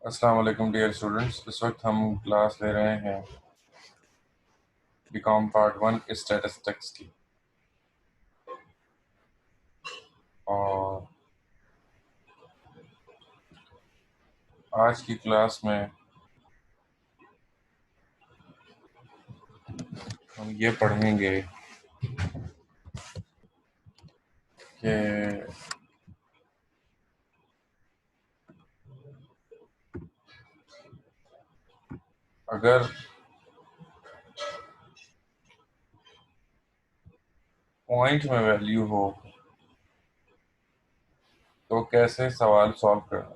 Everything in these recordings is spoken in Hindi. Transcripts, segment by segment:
अस्सलाम वालेकुम डियर स्टूडेंट्स। इस वक्त हम क्लास ले रहे हैं बीकॉम पार्ट 1 स्टैटिस्टिक्स की। और आज की क्लास में हम ये पढ़ेंगे कि अगर पॉइंट में वैल्यू हो तो कैसे सवाल सॉल्व करना।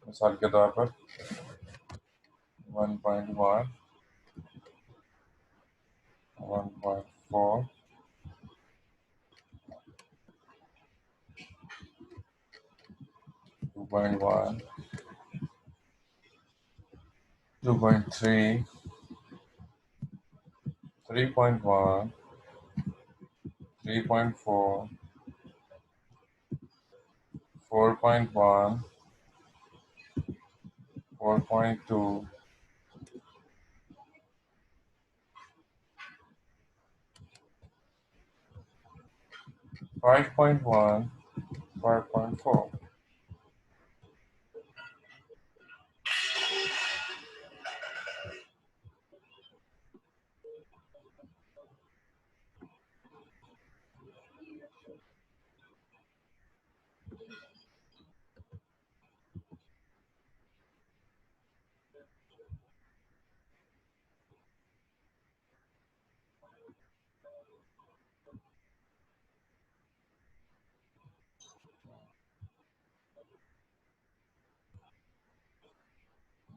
मिसाल के तौर पर 1.1, 1.4, 2.1, 2.3, 3.1, 3.4, 4.1, 4.2, 5.1, 5.4।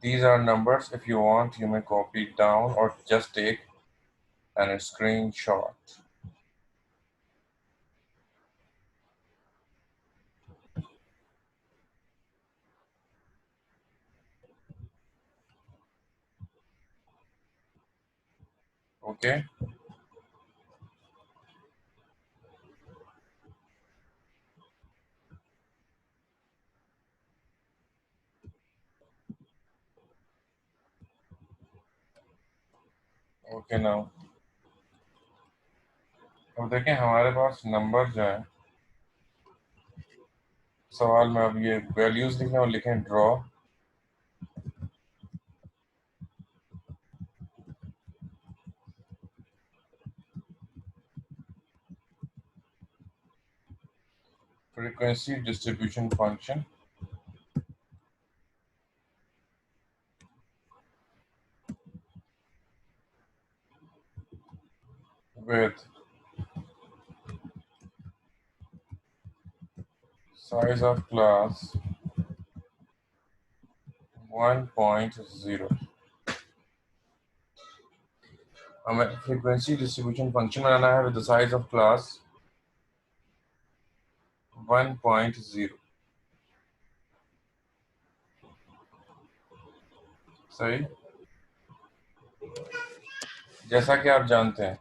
These are numbers. If you want, you may copy it down or just take a screenshot. Okay? Okay now. अब देखें हमारे पास नंबर जो है, सवाल में अब ये वैल्यूज लिखें और लिखें draw frequency distribution function with size of class 1.0। हमें फ्रीक्वेंसी डिस्ट्रीब्यूशन फंक्शन बनाना है with the size of class 1.0। सही। जैसा कि आप जानते हैं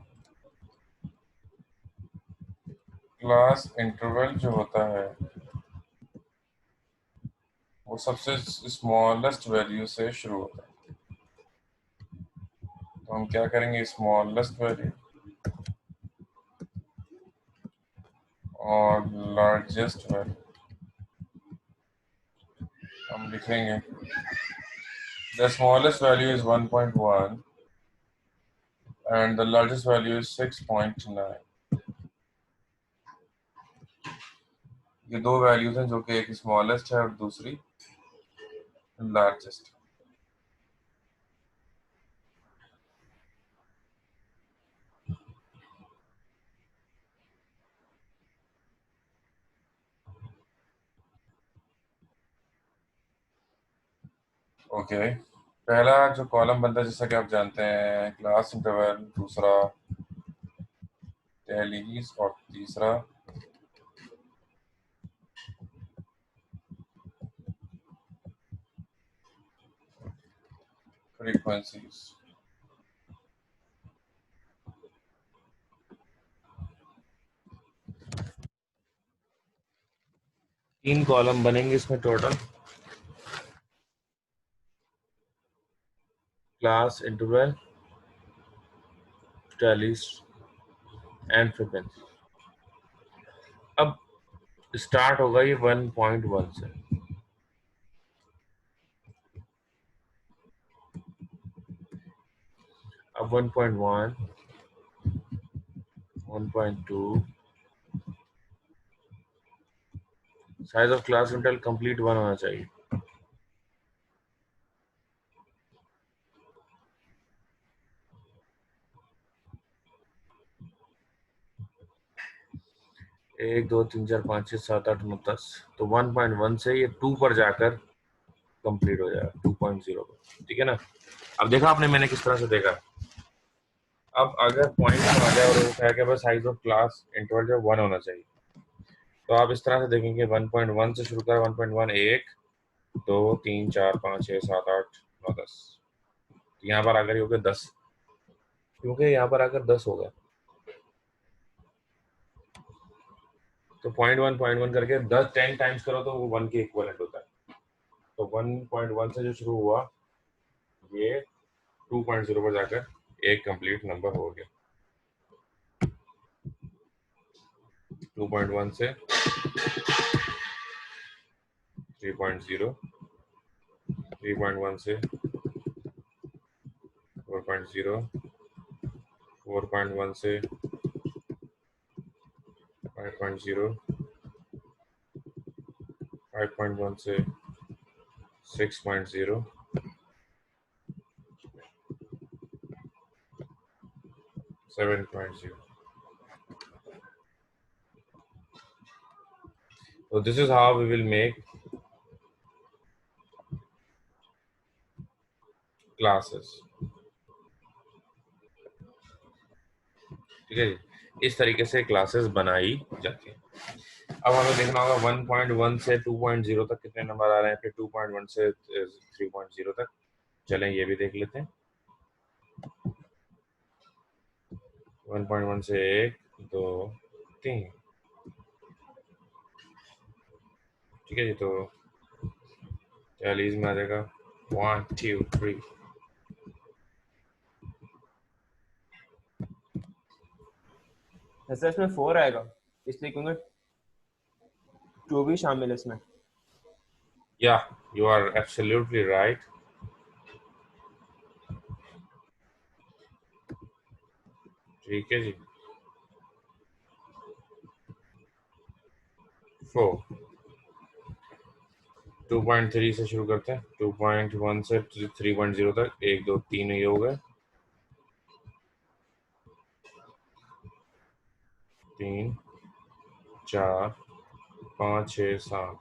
क्लास इंटरवल जो होता है वो सबसे स्मॉलेस्ट वैल्यू से शुरू होता है। तो हम क्या करेंगे, स्मॉलेस्ट वैल्यू और लार्जेस्ट वैल्यू हम लिखेंगे। The smallest value is 1.1 and the largest value is 6.9। ये दो वैल्यूज हैं जो कि एक स्मॉलेस्ट है और दूसरी लार्जेस्ट। ओके, पहला जो कॉलम बनता है जैसा कि आप जानते हैं क्लास इंटरवल, दूसरा टैलीज और तीसरा फ्रीक्वेंसीज। 3 कॉलम बनेंगे इसमें total. Class interval, tallies and frequency. अब स्टार्ट होगा ये 1.1 से। अब 1.1, 1.2, size of class interval complete 1 होना चाहिए। एक, दो, तीन, चार, पाँच, छः, सात, आठ, नौ, 10। तो 1.1 से ये 2 पर जाकर कंप्लीट हो जाएगा 2.0 पर। ठीक है ना। अब देखा आपने मैंने किस तरह से देखा। अब अगर पॉइंट आ जाए और वो कह के बस साइज ऑफ क्लास इंटरवल जो 1 होना चाहिए, तो आप इस तरह से देखेंगे 1.1 से शुरू कर 1.1, 1, 2, 3, 4, 5, 6, 7, 8, 9, 10। यहाँ पर आकर हो गया 10, क्योंकि यहाँ पर आकर 10 होगा। तो 0.1 करके 10 टाइम्स करो तो वो 1 के इक्वलेंट होता है। तो 1.1 से जो शुरू हुआ ये 2.0 पर जाकर एक कंप्लीट नंबर हो गया। 2.1 से 3.0, 3.1 से 4.0, 4.1 से 5.0, 5.1 से 6.0, 7.0. So this is how we will make classes. ठीक है जी, इस तरीके से क्लासेस बनाई जाती हैं। अब हमें देखना होगा 1.1 से 2.0 तक कितने नंबर आ रहे हैं, फिर 2.1 से 3.0 तक। चलें ये भी देख लेते हैं। 1.1 से 1, 2, 3। ठीक है जी, तो 40 में आ जाएगा 1, 2, 3। ऐसा इसमें 4 आएगा इसलिए क्योंकि 2 भी शामिल है इसमें। Yeah, you are absolutely right. ठीक है जी। 4, 2.3 से शुरू करते हैं। 2.1 से 3.0 तक 1, 2, 3 ये हो गए। 3, 4, 5, 6, 7,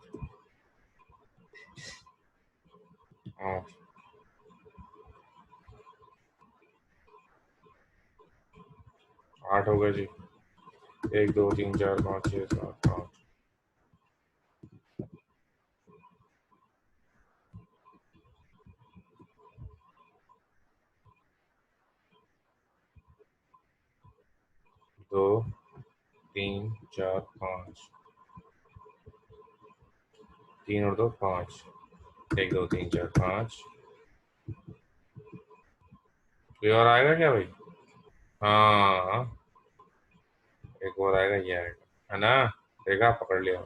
8, 8 हो गए जी। 1, 2, 3, 4, 5, 6, 7, 8। दो, 3, 4, 5, 3 और 2, 5। 1, 2, 3, 4, 5। कोई और आएगा क्या भाई? हाँ, एक और आएगा, ये आएगा, है ना। देखा, पकड़ लिया।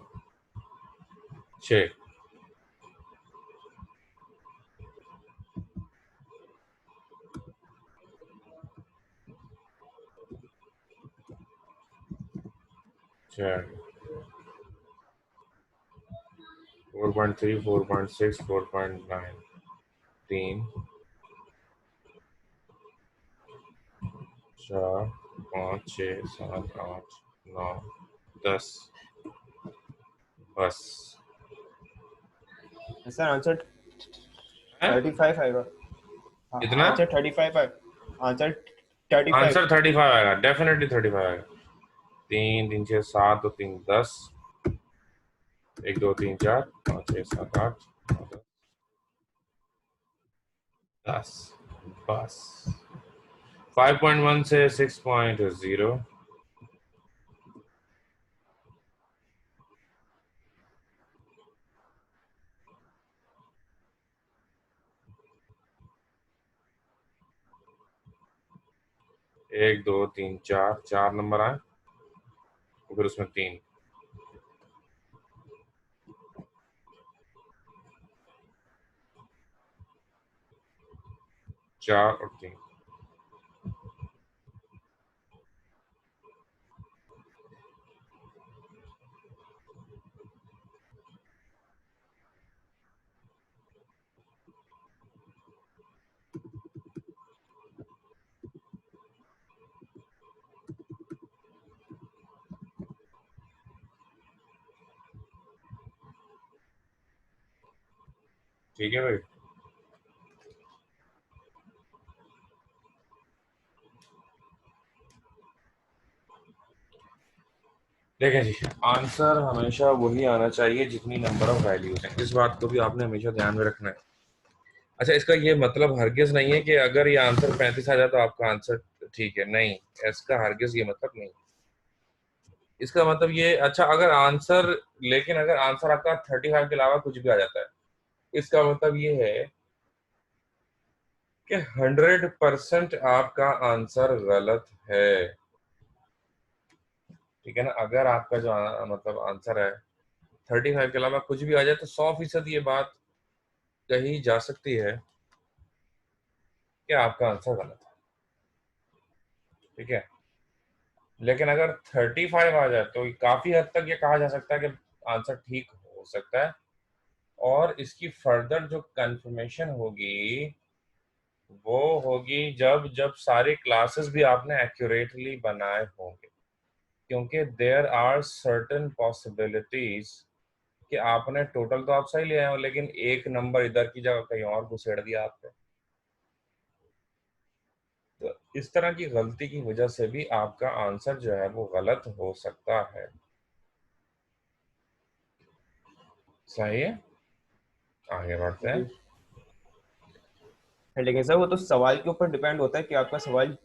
6। चार। 4.3, 4.6, 4.9। 3, 4, 5, 6, 7, 8, 9, 10। बस। सर आंसर है 35 आएगा। कितना? आंसर 35 आएगा। आंसर 35। आंसर 35 आएगा, डेफिनेटली 35 आएगा। 3, 3, 6, 7, 2, 3, 10। 1, 2, 3, 4, 5, 6, 7, 8, 9, 10। बस। 5.1 से 6.0। 1 2 3 4 4 नंबर आए, और फिर उसमें 3, 4 और 3। ठीक है भाई। देखें जी, आंसर हमेशा वही आना चाहिए जितनी नंबर ऑफ वैल्यूज हैं। इस बात को भी आपने हमेशा ध्यान में रखना है। अच्छा, इसका ये मतलब हरगिज नहीं है कि अगर ये आंसर 35 आ जाए तो आपका आंसर ठीक है, नहीं, इसका हरगिज ये मतलब नहीं। इसका मतलब ये, अच्छा अगर आंसर, लेकिन अगर आंसर आपका 35 के अलावा कुछ भी आ जाता है, इसका मतलब ये है कि 100% आपका आंसर गलत है। ठीक है ना? अगर आपका जो मतलब आंसर है 35 के अलावा कुछ भी आ जाए, तो 100% ये बात कही जा सकती है कि आपका आंसर गलत है। ठीक है, लेकिन अगर 35 आ जाए तो काफी हद तक ये कहा जा सकता है कि आंसर ठीक हो सकता है, और इसकी फर्दर जो कंफर्मेशन होगी वो होगी जब जब सारे क्लासेस भी आपने एक्यूरेटली बनाए होंगे, क्योंकि देयर आर सर्टेन पॉसिबिलिटीज कि आपने टोटल तो आप सही ले आए हो, लेकिन एक नंबर इधर की जगह कहीं और घुसेड़ दिया आपने। तो इस तरह की गलती की वजह से भी आपका आंसर जो है वो गलत हो सकता है। सही है, आगे बढ़ते हैं। जी। लेकिन सर वो तो सवाल के ऊपर डिपेंड होता है कि आपका सवाल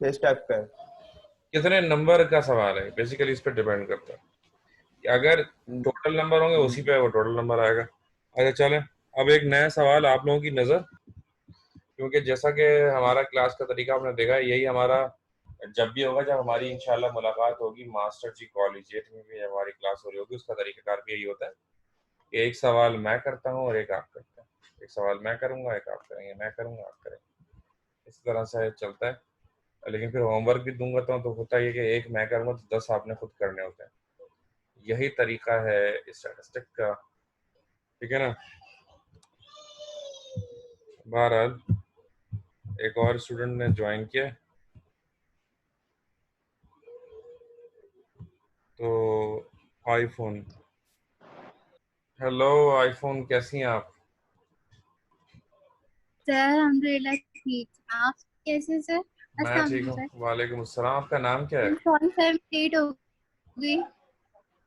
किस टाइप का है। कितने नंबर का सवाल है, बेसिकली इस पर डिपेंड करता है कि अगर टोटल नंबर होंगे उसी पे वो टोटल नंबर आएगा। अच्छा चलें, अब एक नया सवाल आप लोगों की नज़र, क्योंकि जैसा कि हमारा क्लास का तरीका आपने देखा है, यही हमारा जब भी होगा, जब हमारी इंशाल्लाह मुलाकात होगी मास्टर जी कॉलेजिएट में भी हमारी क्लास हो रही होगी, उसका तरीकाकार भी यही होता है कि एक सवाल मैं करता हूँ और एक आप करते हैं, एक सवाल मैं करूंगा, एक आप करेंगे, मैं करूंगा, आप करेंगे, इस तरह से चलता है। लेकिन फिर होमवर्क भी दूंगा तो होता ही है कि एक मैं करूंगा तो 10 आपने खुद करने होते हैं। यही तरीका है स्टैटिस्टिक का। ठीक है ना? बहरहाल एक और स्टूडेंट ने ज्वाइन किया, तो आईफोन, हेलो आईफोन, कैसी हैं आप? सर अल्हम्दुलिल्लाह ठीक। आप कैसे सर? मैं अस्सलाम ठीक वालेकुम हूँ, सर। वालेकुम अस्सलाम। आपका नाम क्या है? सॉरी सर, लेट हो गई।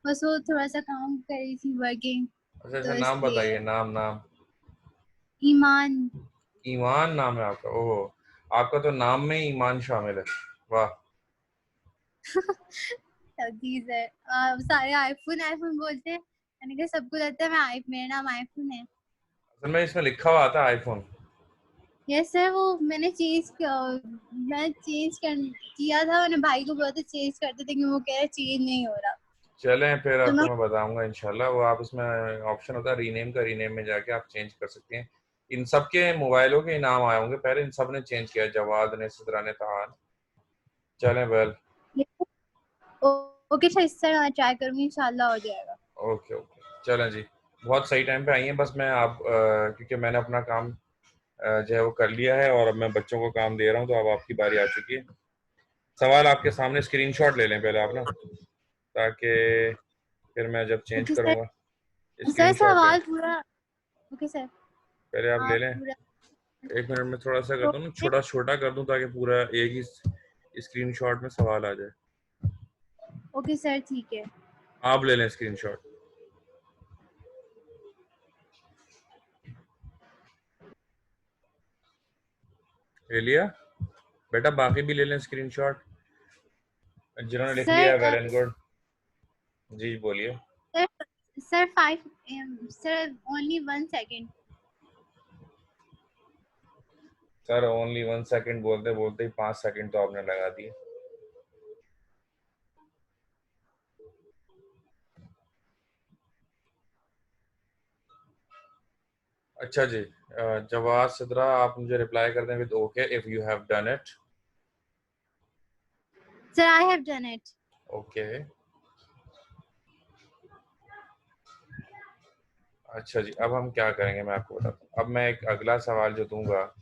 बस वो थोड़ा सा काम कर रही थी, वर्किंग, अच्छा अच्छा, तो नाम इसलिए। बताइए, नाम नाम। ईमान। ईमान नाम है आपका? ओहो, आपका तो नाम में ही ईमान शामिल है। वाह। जी सर। सारे आईफोन आईफोन बोलते हैं, मैंने कहा सबको लगता है मेरा नाम आईफोन है। असल में इसमें लिखा हुआ आता है आईफोन। यस सर, वो मैंने चेंज किया। मैं किया था, मैंने भाई को बोला था चेंज करते, लेकिन वो कह रहा चेंज नहीं हो रहा। चलें, फिर तो आपको मैं मैं बताऊंगा इंशाल्लाह। वो आप इसमें ऑप्शन होता है रीनेम का, रीनेम में जाके आप चेंज कर सकते हैं। इन सब के मोबाइलों के नाम आए होंगे पहले, इन सब ने चेंज किया, जवाद ने, सिद्रा ने, तहान। चलें वेल। ओके सर, इस तरह मैं ट्राई करूंगी, इंशाल्लाह हो जाएगा। ओके ओके, चलें जी। बहुत सही टाइम पे आई हैं। बस मैं आप क्योंकि मैंने अपना काम जो है वो कर लिया है, और अब मैं बच्चों को काम दे रहा हूँ, तो अब आपकी बारी आ चुकी है। सवाल आपके सामने, स्क्रीनशॉट ले लें पहले आप ना, ताकि फिर मैं जब चेंज ओके सर। करूँगा। सर स्क्रीनशॉट लें सवाल पूरा। Okay sir. पहले, आप ले आप लें। पूरा। 1 मिनट में थोड़ा सा कर दूँ ना, छोटा छोटा कर दूँ, ताकि पूरा एक ही स्क्रीनशॉट में सवाल आ जाए। ओके सर, ठीक है। आप ले लें स्क्रीनशॉट। ले लिया? बेटा बाकी भी ले लें स्क्रीनशॉट, जिन्होंने लिख लिया सर है, वेल एंड गुड। जी बोलिए। Sir sir 5। Sir only 1 second. Sir only 1 second बोलते बोलते ही 5 सेकंड तो आपने लगा दिए। अच्छा जी, जवाद सिद्रा, आप मुझे रिप्लाई कर दें with okay if you have done it. Sir, I have done it. Okay. अच्छा जी, अब हम क्या करेंगे मैं आपको बताता हूँ। अब मैं एक अगला सवाल जो दूंगा,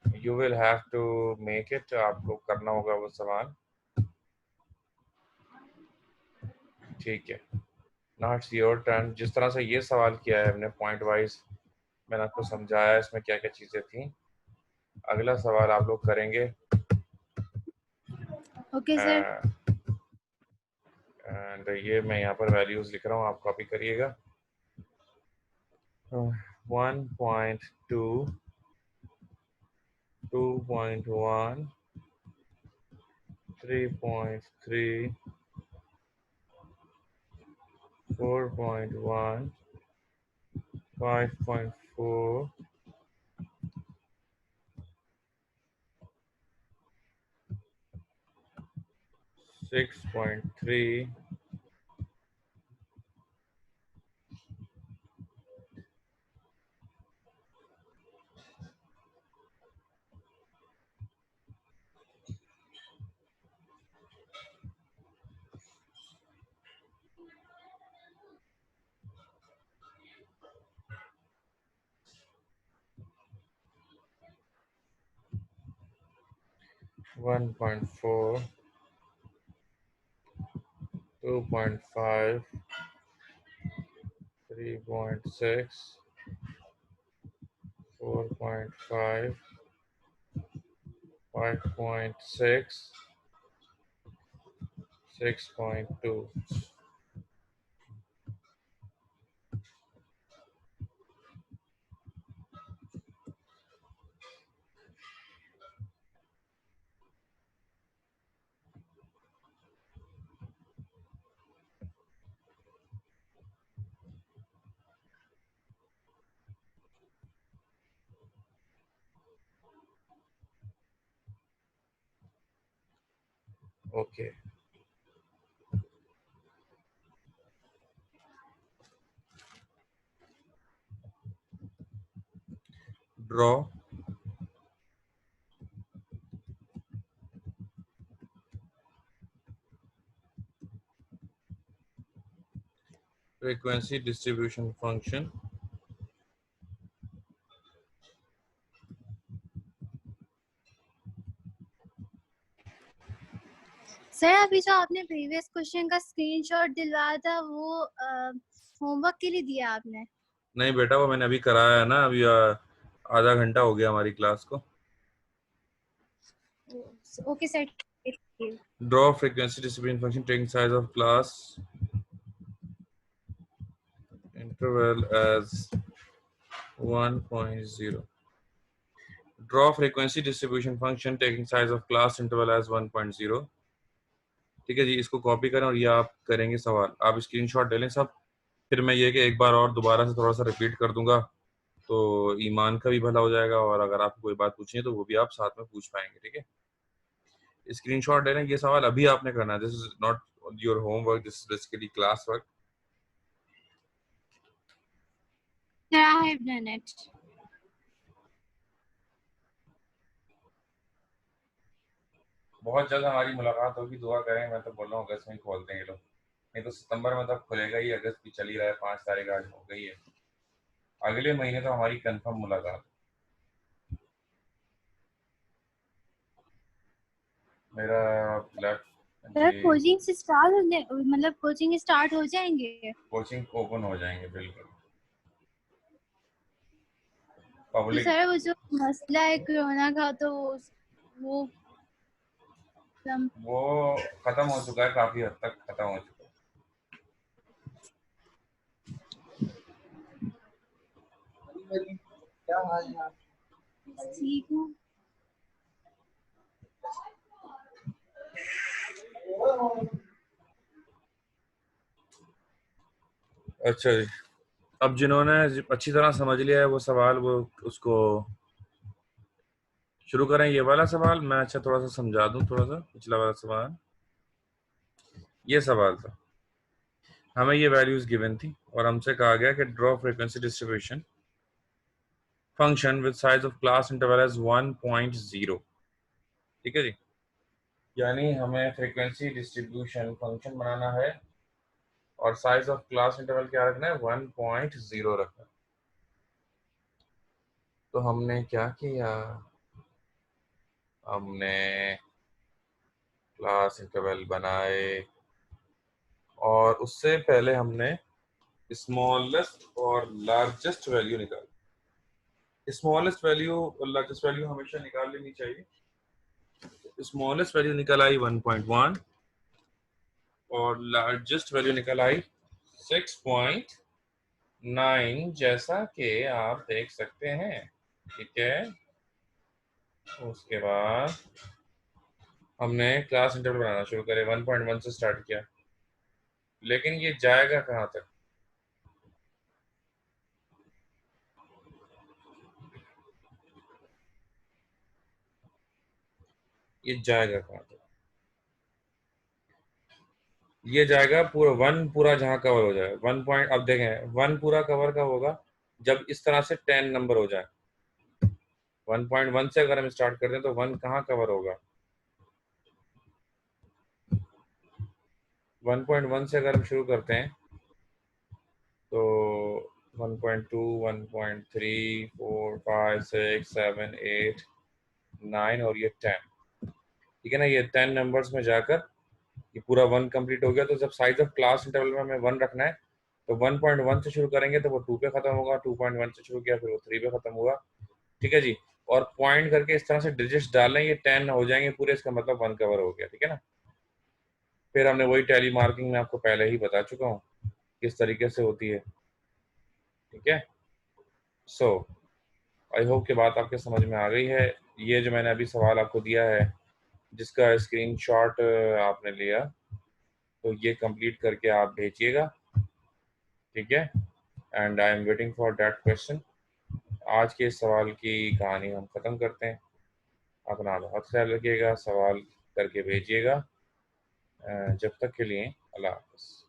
you will have to make it, आपको करना होगा वो सवाल, ठीक है। Now it's your turn. जिस तरह से ये सवाल किया है हमने पॉइंट वाइज, मैंने आपको समझाया इसमें क्या क्या चीज़ें थी। अगला सवाल आप लोग करेंगे Okay, sir. एंड ये मैं यहाँ पर वैल्यूज लिख रहा हूँ, आप कॉपी करिएगा। 1.2, 2.1, 3.3, 4.1, 5.4, 6.3, 1.4, 2.5, 3.6, 4.5, 5.6, 6.2। Okay, draw frequency distribution function sir अभी जो आपने प्रीवियस क्वेश्चन का स्क्रीनशॉट दिलवाया था वो होमवर्क के लिए दिया आपने? नहीं बेटा, वो मैंने अभी कराया है ना, अभी आधा घंटा हो गया हमारी क्लास को। Okay sir. Draw frequency distribution function taking size of class interval as 1.0। Draw frequency distribution function taking size of class interval as 1.0। ठीक है जी, इसको कॉपी करें और ये आप करेंगे सवाल, आप स्क्रीनशॉट ले लें सब। फिर मैं ये कि एक बार और दोबारा से थोड़ा सा रिपीट कर दूंगा, तो ईमान का भी भला हो जाएगा, और अगर आपको कोई बात पूछनी है तो वो भी आप साथ में पूछ पाएंगे। ठीक है, स्क्रीनशॉट ले लें। ये सवाल अभी आपने करना है, this is not your homework, this is basically class work. Sir, I have done it. बहुत जल्द हमारी मुलाकात होगी, दुआ करें। मैं तो बोल रहा हूँ अगस्त में ही खोलते हैं ये लोग, नहीं तो सितंबर में तब खुलेगा ही। अगस्त भी चल ही रहा है, 5 तारीख आज हो गई है। अगले महीने तो हमारी कंफर्म मुलाकात। मेरा लेफ्ट सर जी, कोचिंग से स्टार्ट होने मतलब कोचिंग स्टार्ट हो जाएंगे? कोचिंग ओपन हो जाएंगे बिल्कुल। तो पब्लिक सर वो जो मसला है कोरोना का, तो वो वो खत्म हो चुका है, काफी हद तक खत्म हो चुका है। क्या हाल है? ठीक हूँ। अच्छा जी, अब जिन्होंने अच्छी तरह समझ लिया है वो सवाल, वो उसको शुरू करें ये वाला सवाल। मैं अच्छा थोड़ा सा समझा दूं, थोड़ा सा पिछला वाला सवाल। ये सवाल था, हमें ये वैल्यूज गिवन थी और हमसे कहा गया कि draw frequency distribution function with size of class interval as 1.0। ठीक है जी, यानी हमें फ्रीक्वेंसी डिस्ट्रीब्यूशन फंक्शन बनाना है और साइज ऑफ क्लास इंटरवल क्या रखना है, 1.0 रखना है। तो हमने क्या किया, हमने क्लास इंटरवल बनाए और उससे पहले हमने स्मॉलेस्ट और लार्जेस्ट वैल्यू निकाली। स्मॉलेस्ट वैल्यू और लार्जेस्ट वैल्यू हमेशा निकाल लेनी चाहिए। स्मॉलेस्ट वैल्यू निकल आई 1.1 और लार्जेस्ट वैल्यू निकल आई 6.9, जैसा कि आप देख सकते हैं। ठीक है, उसके बाद हमने क्लास इंटरवल बनाना शुरू करे, 1.1 से स्टार्ट किया, लेकिन ये जाएगा कहाँ तक? ये जाएगा कहाँ तक? ये जाएगा पूरा 1 पूरा जहाँ कवर हो जाए 1 पॉइंट। अब देखें 1 पूरा कवर कब होगा, जब इस तरह से 10 नंबर हो जाए। 1.1 से अगर हम स्टार्ट करते हैं तो 1 कहाँ कवर होगा? 1.1 से अगर हम शुरू करते हैं तो 1.2, 1.3, 4, 5, 6, 7, 8, 9 और ये 10। ठीक है ना, ये 10 नंबर्स में जाकर ये पूरा 1 कंप्लीट हो गया। तो जब साइज ऑफ क्लास इंटरवल में हमें 1 रखना है तो 1.1 से शुरू करेंगे तो वो 2 पे खत्म होगा, 2.1 से शुरू किया फिर वो 3 पे खत्म हुआ। ठीक है जी, और पॉइंट करके इस तरह से डिजिट्स डालें, ये 10 हो जाएंगे पूरे, इसका मतलब 1 कवर हो गया। ठीक है ना, फिर हमने वही टैली मार्किंग में आपको पहले ही बता चुका हूँ किस तरीके से होती है। ठीक है, सो आई होप कि बात आपके समझ में आ गई है। ये जो मैंने अभी सवाल आपको दिया है जिसका स्क्रीनशॉट आपने लिया, तो ये कंप्लीट करके आप भेजिएगा। ठीक है, and I am waiting for that question. आज के इस सवाल की कहानी हम ख़त्म करते हैं। अपना बहुत ख्याल रखिएगा, सवाल करके भेजिएगा। जब तक के लिए अल्लाह हाफ़िज़।